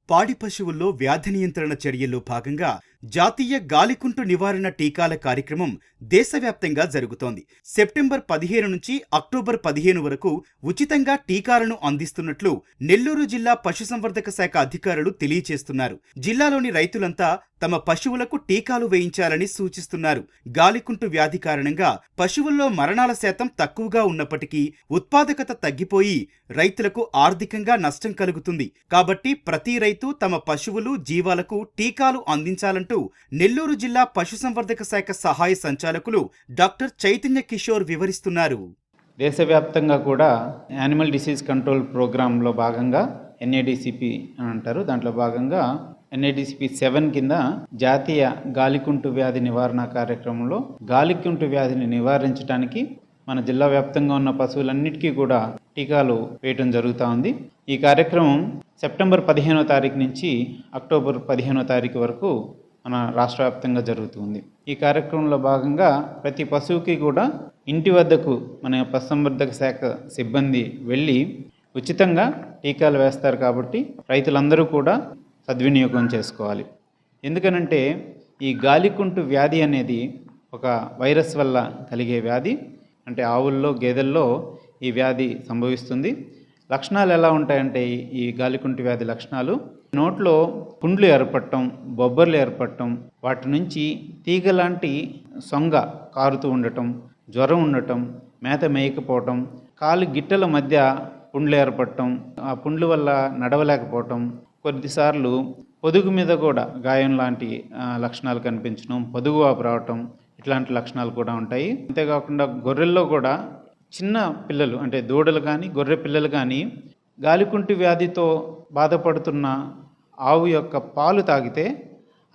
పాడి పశువుల్లో వ్యాధి నియంత్రణ చర్యల్లో భాగంగా జాతీయ గాలికుంటు నివారణ టీకాల కార్యక్రమం దేశవ్యాప్తంగా జరుగుతోంది. సెప్టెంబర్ 15 నుంచి అక్టోబర్ 15 వరకు ఉచితంగా టీకాలను అందిస్తున్నట్లు నెల్లూరు జిల్లా పశుసంవర్ధక శాఖ అధికారులు తెలియజేస్తున్నారు. జిల్లాలోని రైతులంతా తమ పశువులకు టీకాలు వేయించాలని సూచిస్తున్నారు. గాలికుంటు వ్యాధి కారణంగా పశువుల్లో మరణాల శాతం తక్కువగా ఉన్నప్పటికీ ఉత్పాదకత తగ్గిపోయి రైతులకు ఆర్థికంగా నష్టం కలుగుతుంది. కాబట్టి ప్రతి రైతు తమ పశువులు జీవాలకు టీకాలు అందించాలంటూ నెల్లూరు జిల్లా పశుసంవర్ధక శాఖ సహాయ సంచాలకులు డాక్టర్ చైతన్య కిషోర్ వివరిస్తున్నారు. దేశవ్యాప్తంగా కూడా యానిమల్ డిసీజ్ కంట్రోల్ ప్రోగ్రాంలో భాగంగా ఎన్ఏడిసిపి అని అంటారు. దాంట్లో భాగంగా ఎన్ఏడిసిపి 7 కింద జాతీయ గాలికుంటు వ్యాధి నివారణ కార్యక్రమంలో గాలికుంటు వ్యాధిని నివారించడానికి మన జిల్లా వ్యాప్తంగా ఉన్న పశువులన్నిటికీ కూడా టీకాలు వేయటం జరుగుతూ ఉంది. ఈ కార్యక్రమం సెప్టెంబర్ 15వ తారీఖు నుంచి అక్టోబర్ 15వ తారీఖు వరకు మన రాష్ట్ర వ్యాప్తంగా జరుగుతుంది. ఈ కార్యక్రమంలో భాగంగా ప్రతి పశువుకి కూడా ఇంటి వద్దకు మన పశుసంవర్ధక శాఖ సిబ్బంది వెళ్ళి ఉచితంగా టీకాలు వేస్తారు. కాబట్టి రైతులందరూ కూడా సద్వినియోగం చేసుకోవాలి. ఎందుకనంటే ఈ గాలికుంటు వ్యాధి అనేది ఒక వైరస్ వల్ల కలిగే వ్యాధి. అంటే ఆవుల్లో గేదెల్లో ఈ వ్యాధి సంభవిస్తుంది. లక్షణాలు ఎలా ఉంటాయంటే ఈ గాలికుంటు వ్యాధి లక్షణాలు నోట్లో పుండ్లు ఏర్పడటం, బొబ్బర్లు ఏర్పడటం, వాటి నుంచి తీగలాంటి సొంగ కారుతూ ఉండటం, జ్వరం ఉండటం, మేత మేయకపోవటం, కాలు గిట్టల మధ్య పుండ్లు ఏర్పడటం, ఆ పుండ్ల వల్ల నడవలేకపోవటం, కొద్దిసార్లు పొదుగు మీద కూడా గాయం లాంటి లక్షణాలు కనిపించడం, పొదుగు వాపు రావటం, ఇట్లాంటి లక్షణాలు కూడా ఉంటాయి. అంతేకాకుండా గొర్రెల్లో కూడా చిన్న పిల్లలు అంటే దూడలు కానీ గొర్రె పిల్లలు కానీ గాలికుంటు వ్యాధితో బాధపడుతున్న ఆవు యొక్క పాలు తాగితే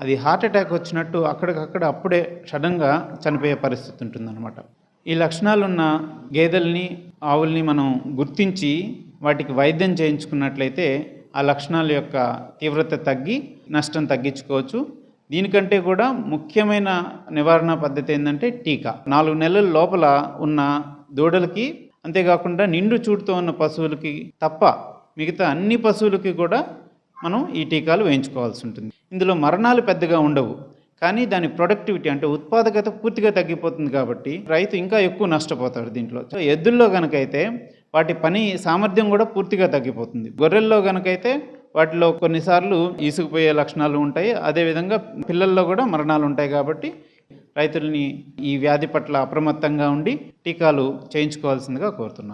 అది హార్ట్ అటాక్ వచ్చినట్టు అక్కడికక్కడ అప్పుడే సడన్గా చనిపోయే పరిస్థితి ఉంటుందన్నమాట. ఈ లక్షణాలున్న గేదెల్ని ఆవుల్ని మనం గుర్తించి వాటికి వైద్యం చేయించుకున్నట్లయితే ఆ లక్షణాల యొక్క తీవ్రత తగ్గి నష్టం తగ్గించుకోవచ్చు. దీనికంటే కూడా ముఖ్యమైన నివారణ పద్ధతి ఏంటంటే టీకా. 4 నెలల లోపల ఉన్న దూడలకి, అంతేకాకుండా నిండు చూడుతో ఉన్న పశువులకి తప్ప మిగతా అన్ని పశువులకి కూడా మనం ఈ టీకాలు వేయించుకోవాల్సి ఉంటుంది. ఇందులో మరణాలు పెద్దగా ఉండవు, కానీ దాని ప్రొడక్టివిటీ అంటే ఉత్పాదకత పూర్తిగా తగ్గిపోతుంది. కాబట్టి రైతు ఇంకా ఎక్కువ నష్టపోతాడు దీంట్లో. ఎద్దుల్లో కనుకైతే వాటి పని సామర్థ్యం కూడా పూర్తిగా తగ్గిపోతుంది. గొర్రెల్లో కనుకైతే వాటిలో కొన్నిసార్లు ఈసుకుపోయే లక్షణాలు ఉంటాయి. అదేవిధంగా పిల్లల్లో కూడా మరణాలు ఉంటాయి. కాబట్టి రైతుల్ని ఈ వ్యాధి పట్ల అప్రమత్తంగా ఉండి టీకాలు చేయించుకోవాల్సిందిగా కోరుతున్నాను.